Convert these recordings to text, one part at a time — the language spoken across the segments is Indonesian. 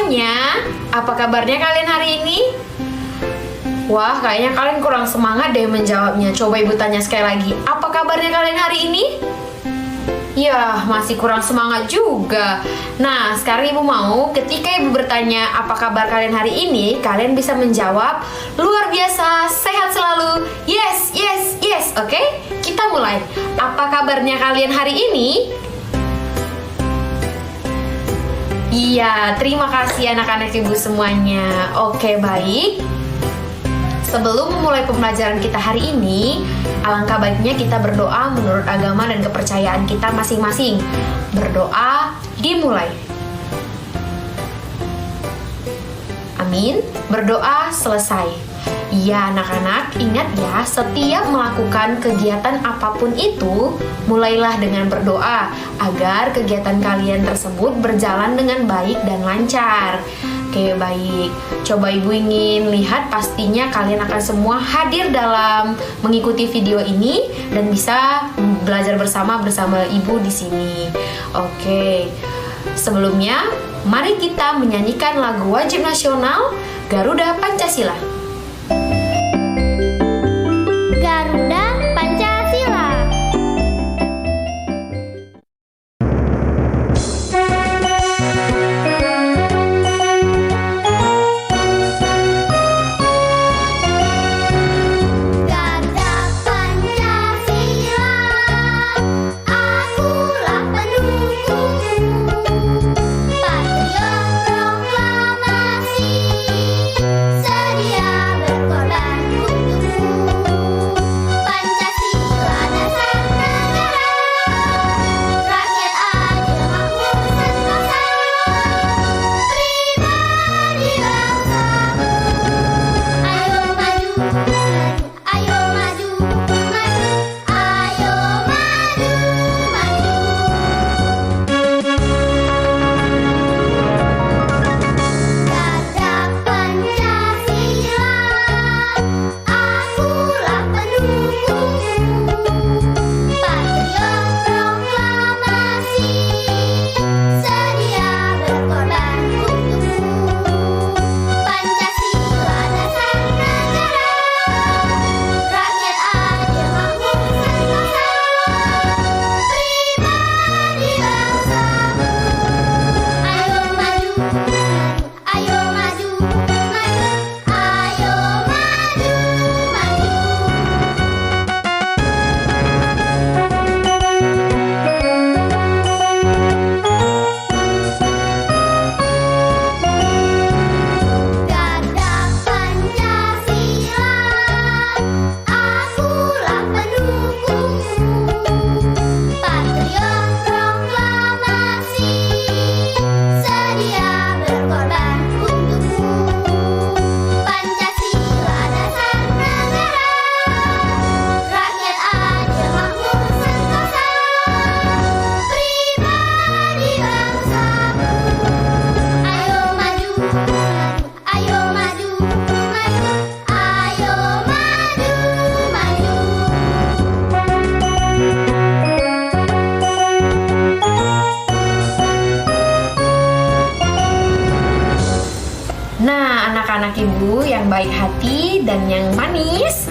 semuanya, apa kabarnya kalian hari ini? Wah, kayaknya kalian kurang semangat deh menjawabnya. Coba ibu tanya sekali lagi, apa kabarnya kalian hari ini? Ya, masih kurang semangat juga. Nah, sekarang ibu mau ketika ibu bertanya apa kabar kalian hari ini, kalian bisa menjawab luar biasa, sehat selalu. Yes, yes, yes. Oke, kita mulai. Apa kabarnya kalian hari ini? Iya, terima kasih anak-anak ibu semuanya. Oke, baik. Sebelum memulai pembelajaran kita hari ini, alangkah baiknya kita berdoa menurut agama dan kepercayaan kita masing-masing. Berdoa dimulai. Amin. Berdoa selesai. Ya anak-anak, ingat ya, setiap melakukan kegiatan apapun itu, mulailah dengan berdoa agar kegiatan kalian tersebut berjalan dengan baik dan lancar. Oke, baik. Coba ibu ingin lihat, pastinya kalian akan semua hadir dalam mengikuti video ini dan bisa belajar bersama ibu di sini. Oke. Sebelumnya, mari kita menyanyikan lagu wajib nasional Garuda Pancasila. Garuda Pancasila. Garuda Pancasila, akulah pendukungmu. Patriot proklamasi, sedia berkorban untukmu. Pancasila dasar negara, rakyat adil makmur sentosa, pribadi bangsamu. Ayo maju, ayo maju, maju, ayo maju, maju. Garuda Pancasila, akulah pendukungmu. Patriot proklamasi, sedia berkorban untukmu. Pancasila dasar negara, rakyat adil makmur sentosa, pribadi bangsamu. Ayo maju, ayo maju, maju, ayo maju, maju. Garuda Pancasila, akulah pendukungmu. Patriot proklamasi, sedia berkorban untukmu. Pancasila dasar negara, rakyat adil makmur sentosa, pribadi bangsamu. Ayo maju, ayo maju, maju, ayo maju, maju. Nah, anak-anak ibu yang baik hati dan yang manis,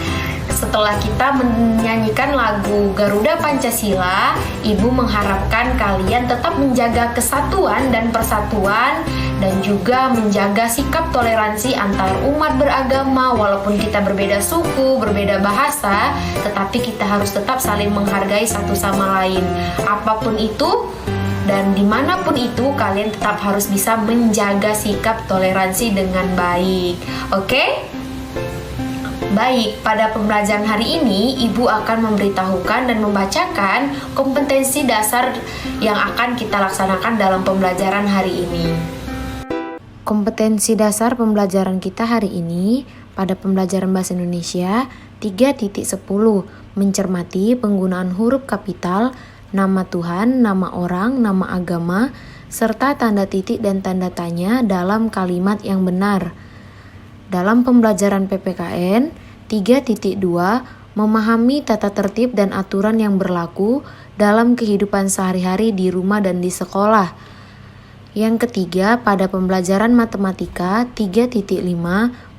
setelah kita menyanyikan lagu Garuda Pancasila, ibu mengharapkan kalian tetap menjaga kesatuan dan persatuan dan juga menjaga sikap toleransi antar umat beragama. Walaupun kita berbeda suku, berbeda bahasa, tetapi kita harus tetap saling menghargai satu sama lain. Apapun itu dan dimanapun itu, kalian tetap harus bisa menjaga sikap toleransi dengan baik. Oke? Baik, pada pembelajaran hari ini, Ibu akan memberitahukan dan membacakan kompetensi dasar yang akan kita laksanakan dalam pembelajaran hari ini. Kompetensi dasar pembelajaran kita hari ini pada pembelajaran Bahasa Indonesia 3.10, mencermati penggunaan huruf kapital, nama Tuhan, nama orang, nama agama, serta tanda titik dan tanda tanya dalam kalimat yang benar. Dalam pembelajaran PPKN 3.2, memahami tata tertib dan aturan yang berlaku dalam kehidupan sehari-hari di rumah dan di sekolah. Yang ketiga, pada pembelajaran matematika 3.5,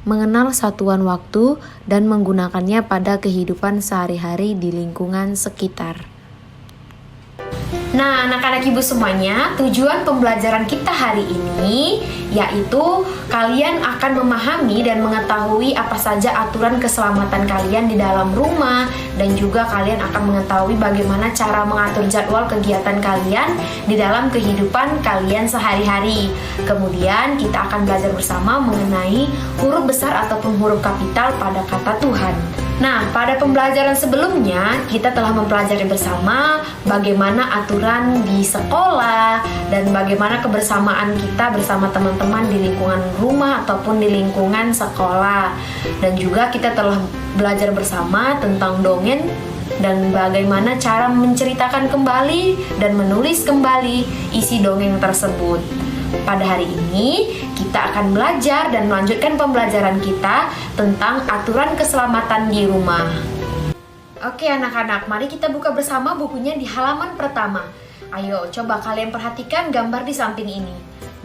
mengenal satuan waktu dan menggunakannya pada kehidupan sehari-hari di lingkungan sekitar. Nah, anak-anak ibu semuanya, tujuan pembelajaran kita hari ini yaitu kalian akan memahami dan mengetahui apa saja aturan keselamatan kalian di dalam rumah, dan juga kalian akan mengetahui bagaimana cara mengatur jadwal kegiatan kalian di dalam kehidupan kalian sehari-hari. Kemudian kita akan belajar bersama mengenai huruf besar ataupun huruf kapital pada kata Tuhan. Nah, pada pembelajaran sebelumnya kita telah mempelajari bersama bagaimana aturan di sekolah dan bagaimana kebersamaan kita bersama teman-teman di lingkungan rumah ataupun di lingkungan sekolah. Dan juga kita telah belajar bersama tentang dongeng dan bagaimana cara menceritakan kembali dan menulis kembali isi dongeng tersebut. Pada hari ini kita akan belajar dan melanjutkan pembelajaran kita tentang aturan keselamatan di rumah. Oke anak-anak, mari kita buka bersama bukunya di halaman pertama. Ayo coba kalian perhatikan gambar di samping ini.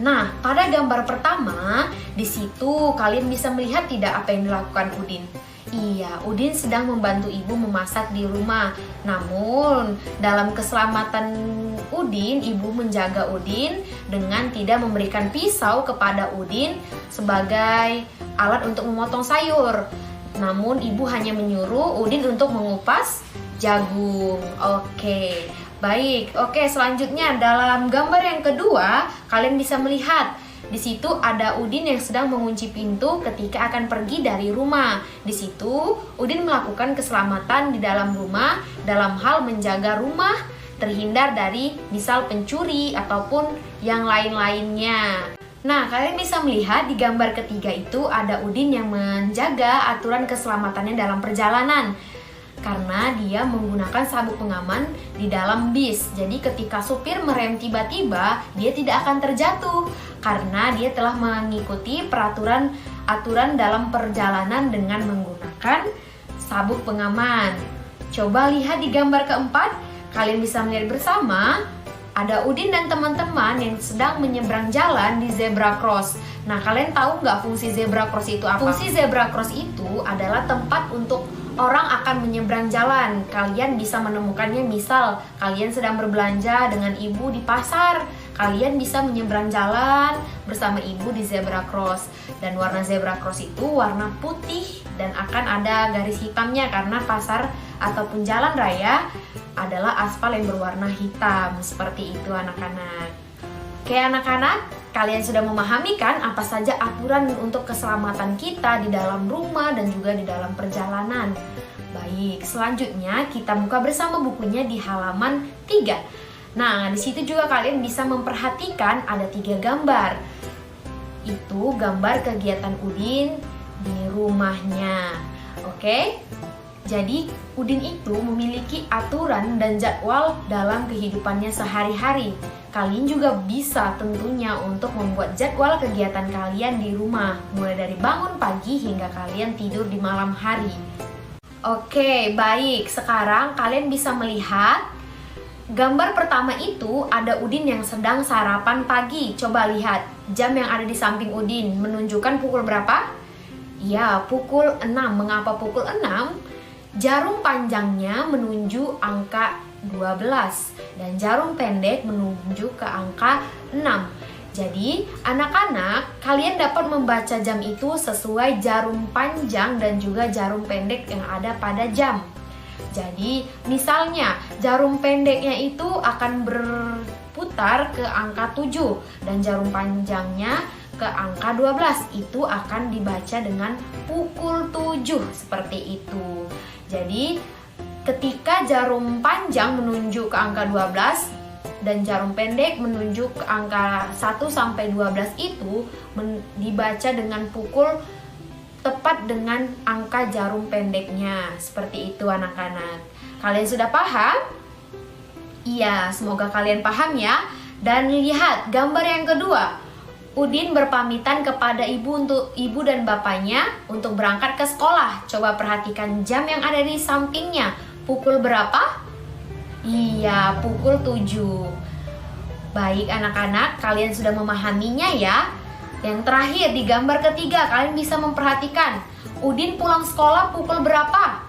Nah, pada gambar pertama, di situ kalian bisa melihat tidak apa yang dilakukan Udin. Iya, Udin sedang membantu ibu memasak di rumah. Namun, dalam keselamatan Udin, ibu menjaga Udin dengan tidak memberikan pisau kepada Udin sebagai alat untuk memotong sayur. Namun, ibu hanya menyuruh Udin untuk mengupas jagung. Oke, baik. Oke, selanjutnya dalam gambar yang kedua, kalian bisa melihat di situ ada Udin yang sedang mengunci pintu ketika akan pergi dari rumah. Di situ Udin melakukan keselamatan di dalam rumah dalam hal menjaga rumah terhindar dari misal pencuri ataupun yang lain-lainnya. Nah, kalian bisa melihat di gambar ketiga itu ada Udin yang menjaga aturan keselamatannya dalam perjalanan. Karena dia menggunakan sabuk pengaman di dalam bis. Jadi ketika supir merem tiba-tiba, dia tidak akan terjatuh karena dia telah mengikuti aturan dalam perjalanan dengan menggunakan sabuk pengaman. Coba lihat di gambar keempat, kalian bisa melihat bersama ada Udin dan teman-teman yang sedang menyeberang jalan di zebra cross. Nah, kalian tahu nggak fungsi zebra cross itu apa? Fungsi zebra cross itu adalah tempat untuk orang akan menyeberang jalan. Kalian bisa menemukannya misal kalian sedang berbelanja dengan ibu di pasar. Kalian bisa menyeberang jalan bersama ibu di zebra cross. Dan warna zebra cross itu warna putih dan akan ada garis hitamnya karena pasar ataupun jalan raya adalah aspal yang berwarna hitam. Seperti itu anak-anak. Oke anak-anak, kalian sudah memahami kan apa saja aturan untuk keselamatan kita di dalam rumah dan juga di dalam perjalanan. Baik, selanjutnya kita buka bersama bukunya di halaman 3. Nah, di situ juga kalian bisa memperhatikan ada 3 gambar. Itu gambar kegiatan Udin di rumahnya. Oke? Jadi, Udin itu memiliki aturan dan jadwal dalam kehidupannya sehari-hari. Kalian juga bisa tentunya untuk membuat jadwal kegiatan kalian di rumah, mulai dari bangun pagi hingga kalian tidur di malam hari. Oke, baik. Sekarang kalian bisa melihat gambar pertama itu ada Udin yang sedang sarapan pagi. Coba lihat, jam yang ada di samping Udin menunjukkan pukul berapa? Ya, pukul 6. Mengapa pukul 6? Jarum panjangnya menuju angka 12 dan jarum pendek menuju ke angka 6. Jadi, anak-anak, kalian dapat membaca jam itu sesuai jarum panjang dan juga jarum pendek yang ada pada jam. Jadi, misalnya jarum pendeknya itu akan berputar ke angka 7 dan jarum panjangnya ke angka 12. Itu akan dibaca dengan pukul 7 seperti itu. Jadi, ketika jarum panjang menunjuk ke angka 12 dan jarum pendek menunjuk ke angka 1 sampai 12 itu dibaca dengan pukul tepat dengan angka jarum pendeknya. Seperti itu anak-anak. Kalian sudah paham? Iya, semoga kalian paham ya. Dan lihat gambar yang kedua. Udin berpamitan kepada ibu dan bapaknya untuk berangkat ke sekolah. Coba perhatikan jam yang ada di sampingnya. Pukul berapa? Iya, pukul 7. Baik anak-anak, kalian sudah memahaminya ya. Yang terakhir di gambar ketiga, kalian bisa memperhatikan Udin pulang sekolah pukul berapa?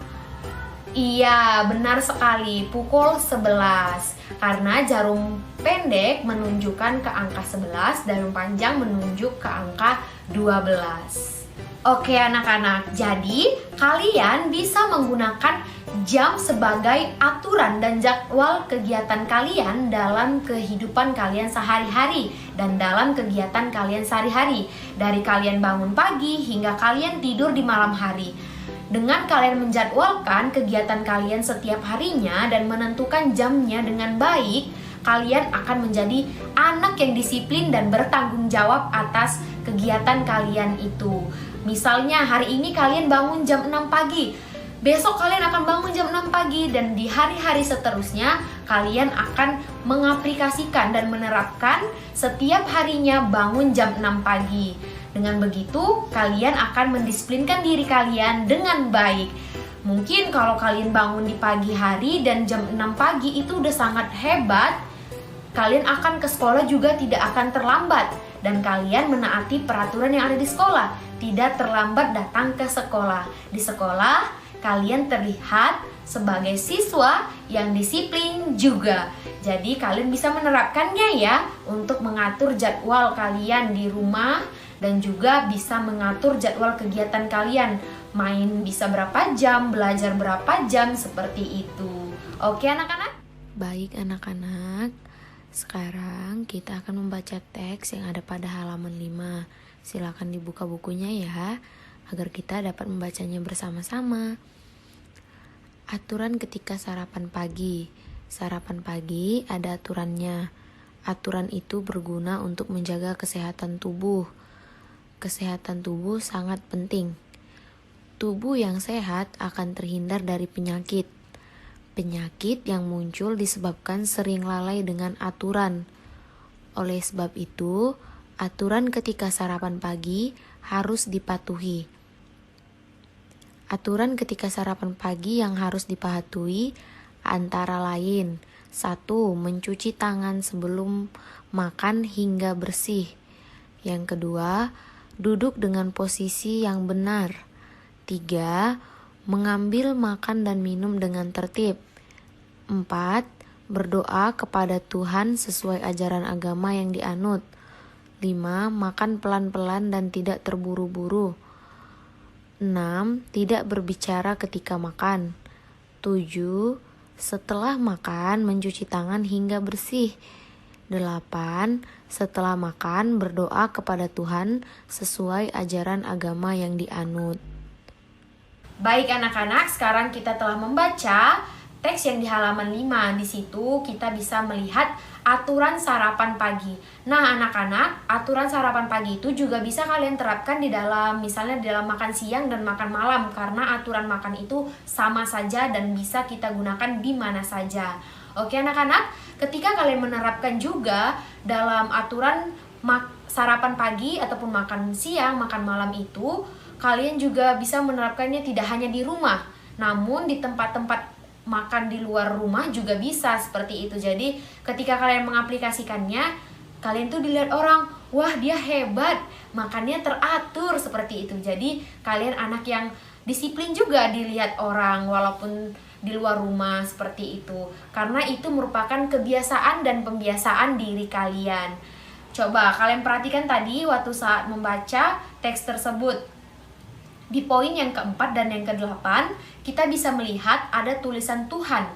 Iya, benar sekali, pukul 11. Karena jarum pendek menunjukkan ke angka 11, jarum panjang menunjuk ke angka 12. Oke anak-anak, jadi kalian bisa menggunakan jam sebagai aturan dan jadwal kegiatan kalian dalam kehidupan kalian sehari-hari dan dalam kegiatan kalian sehari-hari. Dari kalian bangun pagi hingga kalian tidur di malam hari. Dengan kalian menjadwalkan kegiatan kalian setiap harinya dan menentukan jamnya dengan baik, kalian akan menjadi anak yang disiplin dan bertanggung jawab atas kegiatan kalian itu. Misalnya hari ini kalian bangun jam 6 pagi, besok kalian akan bangun jam 6 pagi, dan di hari-hari seterusnya kalian akan mengaplikasikan dan menerapkan setiap harinya bangun jam 6 pagi. Dengan begitu, kalian akan mendisiplinkan diri kalian dengan baik. Mungkin kalau kalian bangun di pagi hari dan jam 6 pagi itu udah sangat hebat, kalian akan ke sekolah juga tidak akan terlambat. Dan kalian menaati peraturan yang ada di sekolah, tidak terlambat datang ke sekolah. Di sekolah, kalian terlihat sebagai siswa yang disiplin juga. Jadi kalian bisa menerapkannya ya untuk mengatur jadwal kalian di rumah dan juga bisa mengatur jadwal kegiatan kalian. Main bisa berapa jam, belajar berapa jam, seperti itu. Oke anak-anak? Baik anak-anak, sekarang kita akan membaca teks yang ada pada halaman 5. Silakan dibuka bukunya ya, agar kita dapat membacanya bersama-sama. Aturan ketika sarapan pagi. Sarapan pagi ada aturannya. Aturan itu berguna untuk menjaga kesehatan tubuh. Kesehatan tubuh sangat penting. Tubuh yang sehat akan terhindar dari penyakit. Penyakit yang muncul disebabkan sering lalai dengan aturan. Oleh sebab itu, aturan ketika sarapan pagi harus dipatuhi. Aturan ketika sarapan pagi yang harus dipatuhi antara lain: 1. Mencuci tangan sebelum makan hingga bersih. Yang kedua, duduk dengan posisi yang benar. 3. Mengambil makan dan minum dengan tertib. 4. Berdoa kepada Tuhan sesuai ajaran agama yang dianut. 5. Makan pelan-pelan dan tidak terburu-buru. 6. Tidak berbicara ketika makan. 7. Setelah makan mencuci tangan hingga bersih. 8. Setelah makan berdoa kepada Tuhan sesuai ajaran agama yang dianut. Baik anak-anak, sekarang kita telah membaca teks yang di halaman 5. Di situ kita bisa melihat aturan sarapan pagi. Nah anak-anak, aturan sarapan pagi itu juga bisa kalian terapkan di dalam, misalnya di dalam makan siang dan makan malam. Karena aturan makan itu sama saja dan bisa kita gunakan di mana saja. Oke anak-anak, ketika kalian menerapkan juga dalam aturan sarapan pagi ataupun makan siang, makan malam itu, kalian juga bisa menerapkannya tidak hanya di rumah, namun di tempat-tempat makan di luar rumah juga bisa seperti itu. Jadi ketika kalian mengaplikasikannya, kalian tuh dilihat orang, wah dia hebat, makannya teratur seperti itu. Jadi kalian anak yang disiplin juga dilihat orang walaupun di luar rumah seperti itu. Karena itu merupakan kebiasaan dan pembiasaan diri kalian. Coba kalian perhatikan tadi waktu saat membaca teks tersebut. Di poin yang keempat dan yang ke-8, kita bisa melihat ada tulisan Tuhan.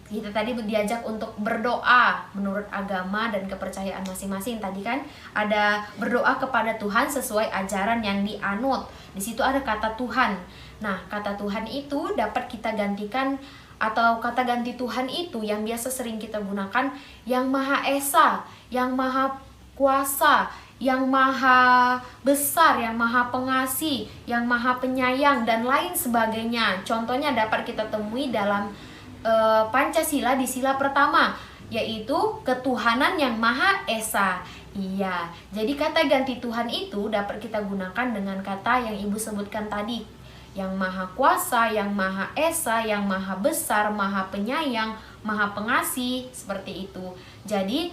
Kita tadi diajak untuk berdoa menurut agama dan kepercayaan masing-masing. Tadi kan ada berdoa kepada Tuhan sesuai ajaran yang dianut. Di situ ada kata Tuhan. Nah, kata Tuhan itu dapat kita gantikan, atau kata ganti Tuhan itu yang biasa sering kita gunakan, yang Maha Esa, yang Maha Kuasa, yang Maha Besar, yang Maha Pengasih, yang Maha Penyayang, dan lain sebagainya. Contohnya dapat kita temui dalam Pancasila di sila pertama, yaitu ketuhanan yang Maha Esa. Iya, jadi kata ganti Tuhan itu dapat kita gunakan dengan kata yang Ibu sebutkan tadi, yang Maha Kuasa, yang Maha Esa, yang Maha Besar, Maha Penyayang, Maha Pengasih, seperti itu. Jadi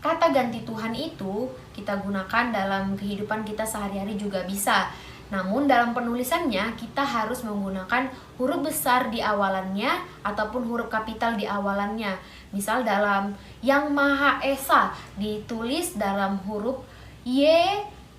kata ganti Tuhan itu kita gunakan dalam kehidupan kita sehari-hari juga bisa. Namun dalam penulisannya kita harus menggunakan huruf besar di awalannya ataupun huruf kapital di awalannya. Misal dalam Yang Maha Esa ditulis dalam huruf Y,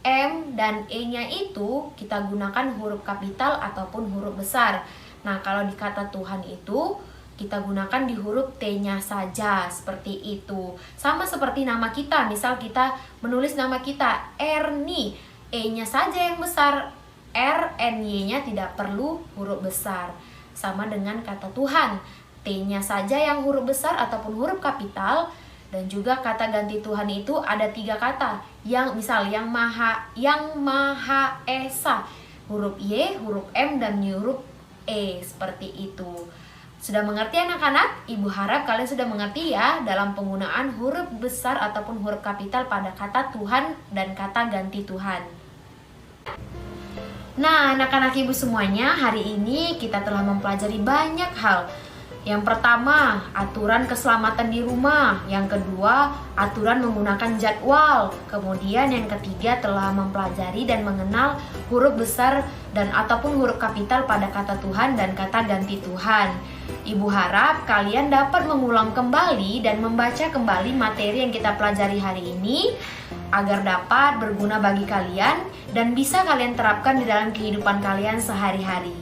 M, dan E-nya itu kita gunakan huruf kapital ataupun huruf besar. Nah, kalau di kata Tuhan itu kita gunakan di huruf T-nya saja, seperti itu. Sama seperti nama kita, misal kita menulis nama kita Erni, E-nya saja yang besar, R, N, Y-nya tidak perlu huruf besar. Sama dengan kata Tuhan, T-nya saja yang huruf besar ataupun huruf kapital. Dan juga kata ganti Tuhan itu ada 3 kata, yang misal Yang Maha Esa, huruf Y, huruf M, dan huruf E, seperti itu. Sudah mengerti anak-anak? Ibu harap kalian sudah mengerti ya dalam penggunaan huruf besar ataupun huruf kapital pada kata Tuhan dan kata ganti Tuhan. Nah, anak-anak ibu semuanya, hari ini kita telah mempelajari banyak hal. Yang pertama, aturan keselamatan di rumah. Yang kedua, aturan menggunakan jadwal. Kemudian yang ketiga telah mempelajari dan mengenal huruf besar dan ataupun huruf kapital pada kata Tuhan dan kata ganti Tuhan. Ibu harap kalian dapat mengulang kembali dan membaca kembali materi yang kita pelajari hari ini agar dapat berguna bagi kalian dan bisa kalian terapkan di dalam kehidupan kalian sehari-hari.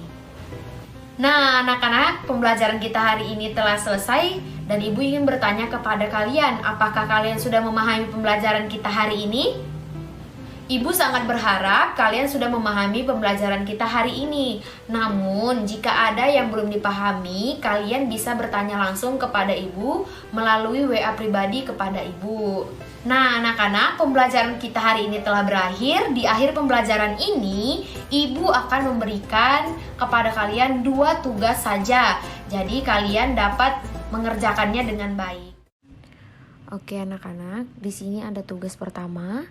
Nah, anak-anak, pembelajaran kita hari ini telah selesai dan Ibu ingin bertanya kepada kalian, apakah kalian sudah memahami pembelajaran kita hari ini? Ibu sangat berharap kalian sudah memahami pembelajaran kita hari ini. Namun, jika ada yang belum dipahami, kalian bisa bertanya langsung kepada Ibu melalui WA pribadi kepada Ibu. Nah, anak-anak, pembelajaran kita hari ini telah berakhir. Di akhir pembelajaran ini, Ibu akan memberikan kepada kalian 2 tugas saja. Jadi, kalian dapat mengerjakannya dengan baik. Oke anak-anak, di sini ada tugas pertama.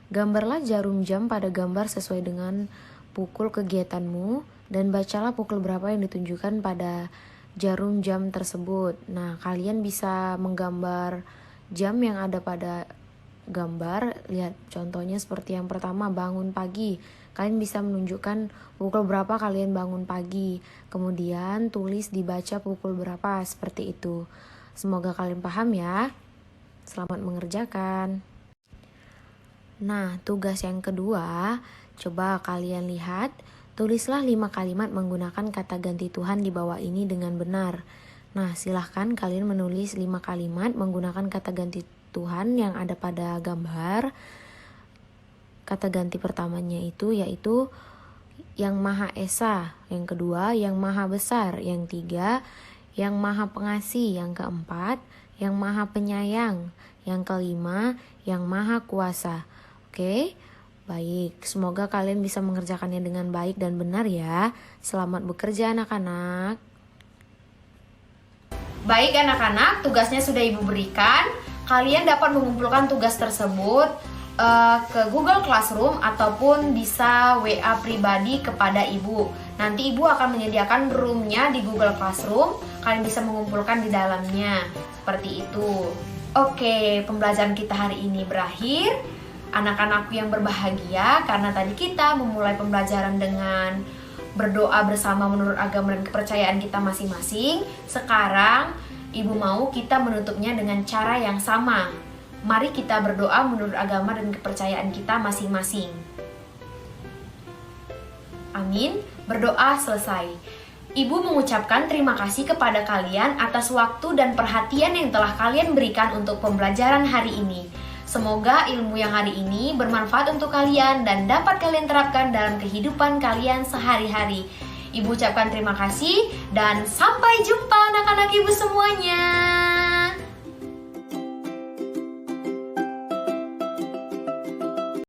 Gambarlah jarum jam pada gambar sesuai dengan pukul kegiatanmu dan bacalah pukul berapa yang ditunjukkan pada jarum jam tersebut. Nah, kalian bisa menggambar jam yang ada pada gambar. Lihat contohnya seperti yang pertama, bangun pagi. Kalian bisa menunjukkan pukul berapa kalian bangun pagi. Kemudian tulis dibaca pukul berapa, seperti itu. Semoga kalian paham ya. Selamat mengerjakan. Nah, tugas yang kedua, coba kalian lihat, tulislah 5 kalimat menggunakan kata ganti Tuhan di bawah ini dengan benar. Nah, silahkan kalian menulis 5 kalimat menggunakan kata ganti Tuhan yang ada pada gambar. Kata ganti pertamanya itu yaitu Yang Maha Esa, yang kedua Yang Maha Besar, yang tiga Yang Maha Pengasih, yang keempat Yang Maha Penyayang, yang kelima Yang Maha Kuasa. Oke, baik. Semoga kalian bisa mengerjakannya dengan baik dan benar ya. Selamat bekerja anak-anak. Baik anak-anak, tugasnya sudah Ibu berikan. Kalian dapat mengumpulkan tugas tersebut ke Google Classroom ataupun bisa WA pribadi kepada Ibu. Nanti Ibu akan menyediakan roomnya di Google Classroom. Kalian bisa mengumpulkan di dalamnya. Seperti itu. Oke, pembelajaran kita hari ini berakhir. Anak-anakku yang berbahagia, karena tadi kita memulai pembelajaran dengan berdoa bersama menurut agama dan kepercayaan kita masing-masing. Sekarang Ibu mau kita menutupnya dengan cara yang sama. Mari kita berdoa menurut agama dan kepercayaan kita masing-masing. Amin. Berdoa selesai. Ibu mengucapkan terima kasih kepada kalian atas waktu dan perhatian yang telah kalian berikan untuk pembelajaran hari ini. Semoga ilmu yang hari ini bermanfaat untuk kalian dan dapat kalian terapkan dalam kehidupan kalian sehari-hari. Ibu ucapkan terima kasih dan sampai jumpa anak-anak Ibu semuanya.